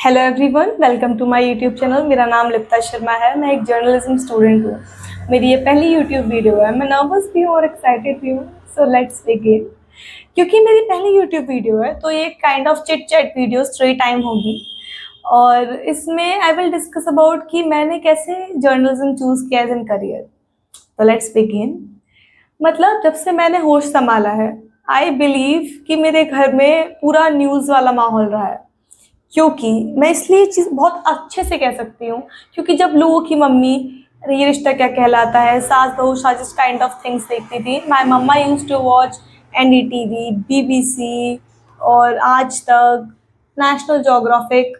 Hello everyone, welcome to my YouTube channel. मेरा नाम लिप्ता शर्मा है। मैं एक जर्नलिज्म स्टूडेंट हूँ। मेरी ये पहली यूट्यूब वीडियो है। मैं नर्वस भी हूँ और एक्साइटेड भी हूँ। So let's begin. क्योंकि मेरी पहली यूट्यूब वीडियो है तो ये kind of chit chat video story time होगी। और इसमें आई विल डिस्कस अबाउट कि मैंने कैसे जर्नलिज्म चूज किया एज एन करियर। तो लेट्स बिगिन। मतलब जब से मैंने होश संभाला है, आई बिलीव कि मेरे घर में पूरा न्यूज़ वाला माहौल रहा है। क्योंकि मैं इसलिए चीज़ बहुत अच्छे से कह सकती हूँ क्योंकि जब लोगों की मम्मी अरे ये रिश्ता क्या कहलाता है, सास बहू साजिश काइंड ऑफ थिंग्स देखती थी, my mama used to watch NDTV, BBC और आज तक, नेशनल ज्योग्राफिक,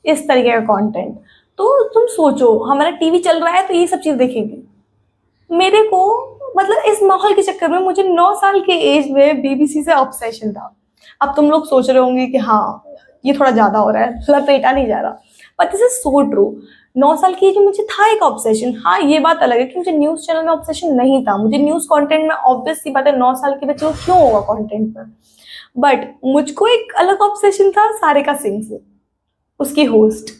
इस तरीके का कंटेंट। तो तुम सोचो, हमारा टीवी चल रहा है तो ये सब चीज़ देखेंगे। मेरे को मतलब इस माहौल के चक्कर में मुझे 9 साल के एज में बीबीसी से ऑब्सेशन था। अब तुम लोग सोच रहे होंगे कि हाँ ये थोड़ा ज्यादा हो रहा है, लपेटा नहीं जा रहा, but this is so true. 9 साल की एज में मुझे था एक ऑब्सेशन। हाँ ये बात अलग है कि मुझे न्यूज चैनल में ऑब्सेशन नहीं था। मुझे न्यूज कंटेंट में ऑब्वियस सी बात है, 9 साल के बच्चे को क्यों होगा कंटेंट में। बट मुझको एक अलग ऑब्सेशन था सारिका सिंह से, उसकी होस्ट।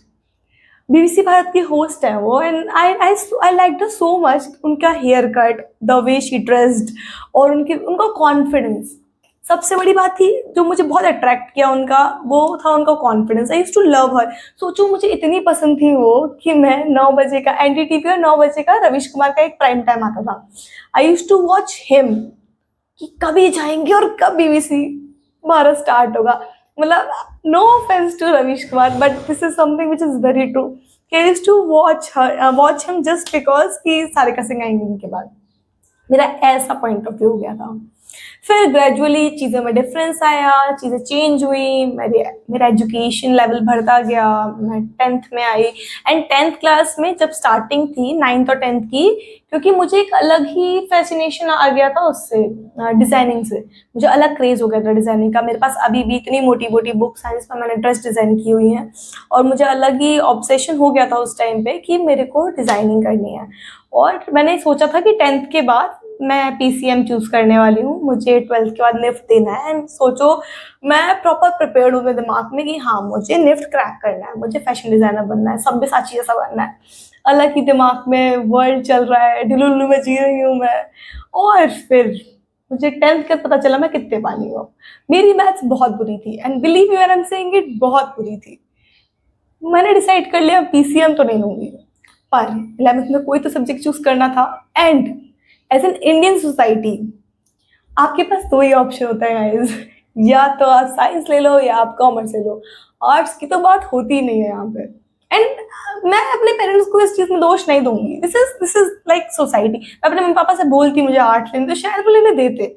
बीबीसी भारत की होस्ट है वो, and I like the so much. उनका haircut, the way she dressed और उनका कॉन्फिडेंस। सबसे बड़ी बात थी जो मुझे बहुत अट्रैक्ट किया उनका, वो था उनका confidence. I used to love her. सोचो मुझे इतनी पसंद थी वो कि मैं 9 बजे का एनडीटीवी और 9 बजे का रविश कुमार का एक प्राइम टाइम आता था, I used to watch him कि कभी जाएंगे और कब बीबीसी भारत स्टार्ट होगा। मतलब no offence to Ravish Kumar, but this is something which is very true. I used to watch him just because कि सारिका सिंह आएंगे उनके बाद। मेरा ऐसा पॉइंट ऑफ व्यू हो गया था। फिर ग्रेजुअली चीज़ों में डिफरेंस आया, चीज़ें चेंज हुई, मेरा एजुकेशन लेवल बढ़ता गया। मैं 10th में आई, एंड 10th क्लास में जब स्टार्टिंग थी 9th और 10th की, क्योंकि मुझे एक अलग ही फैसिनेशन आ गया था उससे, डिज़ाइनिंग से। मुझे अलग क्रेज हो गया था डिज़ाइनिंग का। मेरे पास अभी भी इतनी मोटी मोटी बुक्स हैं जिसमें मैंने ड्रेस डिज़ाइन की हुई हैं, और मुझे अलग ही ऑब्सेशन हो गया था उस टाइम पे कि मेरे को डिज़ाइनिंग करनी है। और मैंने सोचा था कि 10th के बाद मैं पीसीएम चूज करने वाली हूँ, मुझे 12th के बाद निफ्ट देना है। एंड सोचो मैं प्रॉपर प्रिपेयर्ड हूँ मेरे दिमाग में कि हाँ मुझे निफ्ट क्रैक करना है, मुझे फैशन डिजाइनर बनना है, सब्यसाची जैसा बनना है। अलग ही दिमाग में वर्ल्ड चल रहा है, ढिलुल्लू में जी रही हूँ मैं। और फिर मुझे 10th के पता चला मैं कितने पानी हूँ। मेरी मैथ्स बहुत बुरी थी, and believe you I am saying it, बहुत बुरी थी। मैंने डिसाइड कर लिया पीसीएम तो नहीं लूंगी, पर 11th में कोई तो सब्जेक्ट चूज करना था। And as an Indian society आपके पास दो ही ऑप्शन होता है गाइस, या तो आप साइंस ले लो या आप कॉमर्स ले लो। आर्ट्स की तो बात होती ही नहीं है यहाँ पे। एंड मैं अपने पेरेंट्स को इस चीज में दोष नहीं दूंगी। This is like society. मैं अपने मम्मी पापा से बोलती मुझे आर्ट्स लेने तो शायद वो लेने देते,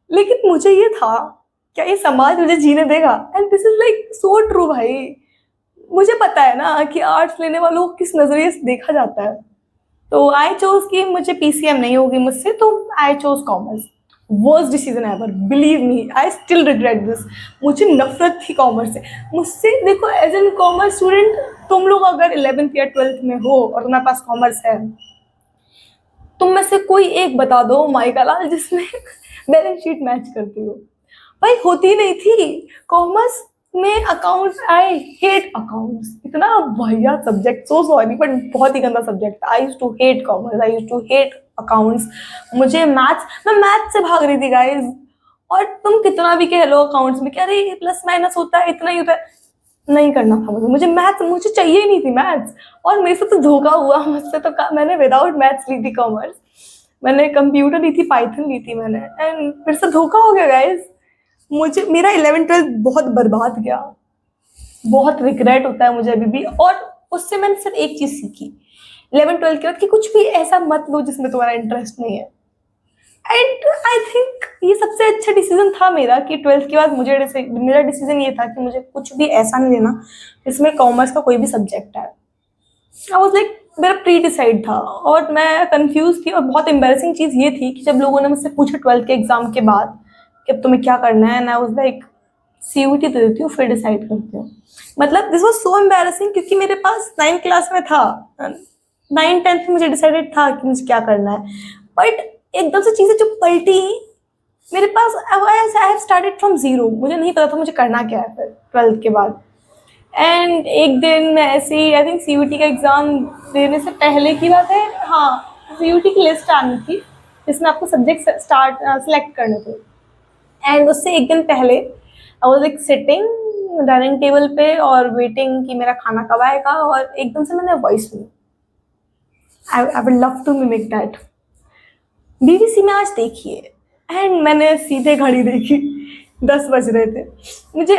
लेकिन मुझे ये था क्या ये समाज मुझे जीने देगा। And this is like so true भाई। मुझे पता है ना कि आर्ट्स लेने वालों को किस नजरिए से देखा जाता है। तो आई चोज कि मुझे पीसीएम नहीं होगी मुझसे, तो I chose commerce. Worst decision ever, believe me, I still regret this. मुझे नफरत थी कॉमर्स से। मुझसे देखो एज एन कॉमर्स स्टूडेंट, तुम लोग अगर 11th या 12th में हो और तुम्हारे पास कॉमर्स है, तुम में से कोई एक बता दो माइका लाल जिसमें बैलेंस शीट मैच करती हो। भाई होती नहीं थी कॉमर्स में। अकाउंट्स, आई हेट अकाउंट्स, इतना वाहियात सब्जेक्ट, सो सॉरी बट बहुत ही गंदा subject. I used to hate commerce, I used to hate accounts. मुझे मैथ्स, मैं मैथ्स से भाग रही थी गाइज। और तुम कितना भी कह लो अकाउंट्स में, क्या अरे प्लस माइनस होता है, इतना ही होता है, नहीं करना था मुझे मैथ्स, मुझे चाहिए ही नहीं थी मैथ्स। और मेरे से तो धोखा हुआ, मुझसे तो मैंने विदाउट मैथ्स ली थी कॉमर्स। मैंने कंप्यूटर ली थी, पाइथन ली थी मैंने, एंड मेरे से धोखा हो गया गाइज। मुझे मेरा 11th 12th बहुत बर्बाद गया, बहुत रिग्रेट होता है मुझे अभी भी। और उससे मैंने सिर्फ एक चीज सीखी 11th 12th के बाद कि कुछ भी ऐसा मत लो जिसमें तुम्हारा इंटरेस्ट नहीं है। एंड आई थिंक ये सबसे अच्छा डिसीजन था मेरा कि 12th के बाद मेरा डिसीजन ये था कि मुझे कुछ भी ऐसा नहीं लेना जिसमें कॉमर्स का कोई भी सब्जेक्ट है। आई वाज लाइक, मेरा प्री डिसाइड था और मैं कंफ्यूज थी। और बहुत एम्बेरसिंग चीज ये थी कि जब लोगों ने मुझसे पूछा 12th के एग्जाम के बाद कि अब तुम्हें क्या करना है, and I was like C U T दे देती हूँ फिर डिसाइड करती हूँ। मतलब दिस वाज सो एम्बेरसिंग क्योंकि मेरे पास 9th क्लास में था, 9th 10th में मुझे डिसाइडेड था कि मुझे क्या करना है। बट एकदम से चीजें जो पलटी मेरे पास, I have started from zero. मुझे नहीं पता था मुझे करना क्या है फिर 12th के बाद। एंड एक दिन मैं ऐसे ही आई थिंक CUT का एग्ज़ाम देने से पहले की बात है, हाँ CUT की लिस्ट आनी थी जिसमें आपको सब्जेक्ट सेलेक्ट करने थे। एंड उससे एक दिन पहले आई was like sitting dining table पे और वेटिंग कि मेरा खाना कब आएगा, और एकदम से मैंने वॉइस सुनी। I would love to mimic that, BBC में आज देखिए। एंड मैंने सीधे घड़ी देखी, 10 बज रहे थे। मुझे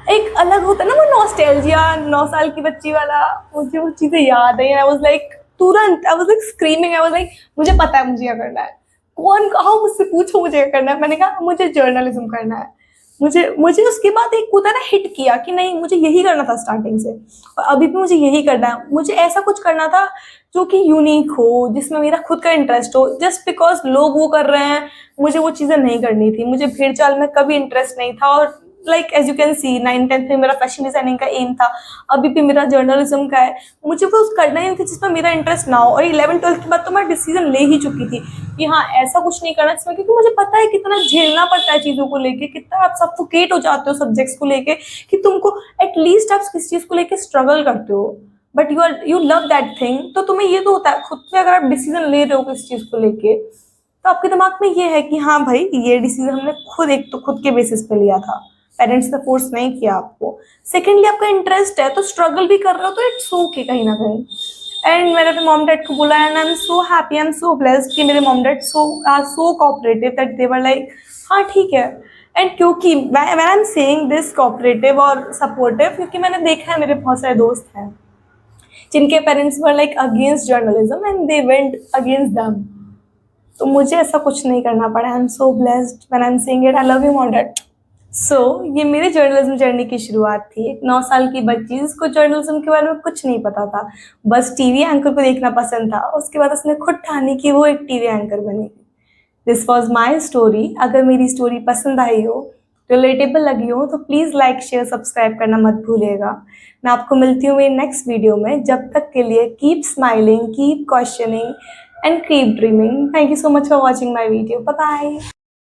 एक अलग होता है ना वो नॉस्टैल्जिया, 9 साल की बच्ची वाला, मुझे वो चीज़ें याद आई। आई वाज लाइक तुरंत आई was like screaming, I was like मुझे पता है मुझे क्या करना है। कौन कहा मुझसे पूछो मुझे क्या करना है। मैंने कहा मुझे जर्नलिज्म करना है। मुझे मुझे उसके बाद एक होता है ना हिट किया कि नहीं मुझे यही करना था स्टार्टिंग से, और अभी भी मुझे यही करना है। मुझे ऐसा कुछ करना था जो कि यूनिक हो, जिसमें मेरा खुद का इंटरेस्ट हो। जस्ट बिकॉज लोग वो कर रहे हैं मुझे वो चीज़ें नहीं करनी थी। मुझे भीड़ चाल में कभी इंटरेस्ट नहीं था। और like as you can see 9th-10th में मेरा फैशन डिजाइनिंग का एम था, अभी भी मेरा जर्नलिज्म का है। मुझे वो करना ही नहीं था जिसमें मेरा इंटरेस्ट ना हो। और 11th-12th के बाद तो मैं डिसीजन ले ही चुकी थी कि हाँ ऐसा कुछ नहीं करना इसमें, क्योंकि मुझे पता है कितना झेलना पड़ता है चीज़ों को लेके, कितना आप सफोकेट हो जाते हो सब्जेक्ट्स को लेके, कि तुमको एटलीस्ट आप किस चीज़ को लेके स्ट्रगल करते हो but you love that thing. तो तुम्हें ये तो होता है खुद से, अगर आप डिसीजन ले रहे हो किस चीज़ को लेके, तो आपके दिमाग में ये है कि हाँ भाई ये डिसीजन हमने खुद, एक तो खुद के बेसिस पे लिया था, पेरेंट्स ने फोर्स नहीं किया आपको। सेकेंडली आपका इंटरेस्ट है तो स्ट्रगल भी कर रहे हो तो इट्स ओके कहीं ना कहीं। एंड मैंने अपने मॉम डैड को बोला and I am so happy, I am so blessed कि मेरे mom dad so cooperative that they were like हाँ ठीक है। एंड क्योंकि when I am saying this cooperative और सपोर्टिव, क्योंकि मैंने देखा है मेरे बहुत सारे दोस्त हैं जिनके parents were like against journalism and they went against them. तो मुझे ऐसा कुछ नहीं करना पड़ा। I am so blessed when I am saying it, I love you mom dad. So ये मेरी जर्नलिज्म जर्नी की शुरुआत थी। एक 9 साल की बच्ची जिसको जर्नलिज्म के बारे में कुछ नहीं पता था, बस टीवी एंकर को देखना पसंद था। उसके बाद उसने खुद ठानी कि वो एक टीवी एंकर बनेगी। This was my story. अगर मेरी स्टोरी पसंद आई हो, रिलेटेबल लगी हो, तो प्लीज़ लाइक शेयर सब्सक्राइब करना मत भूलिएगा। मैं आपको मिलती हूँ मेरी नेक्स्ट वीडियो में। जब तक के लिए keep smiling, keep questioning and keep dreaming. Thank you so much for watching my video. Bye bye.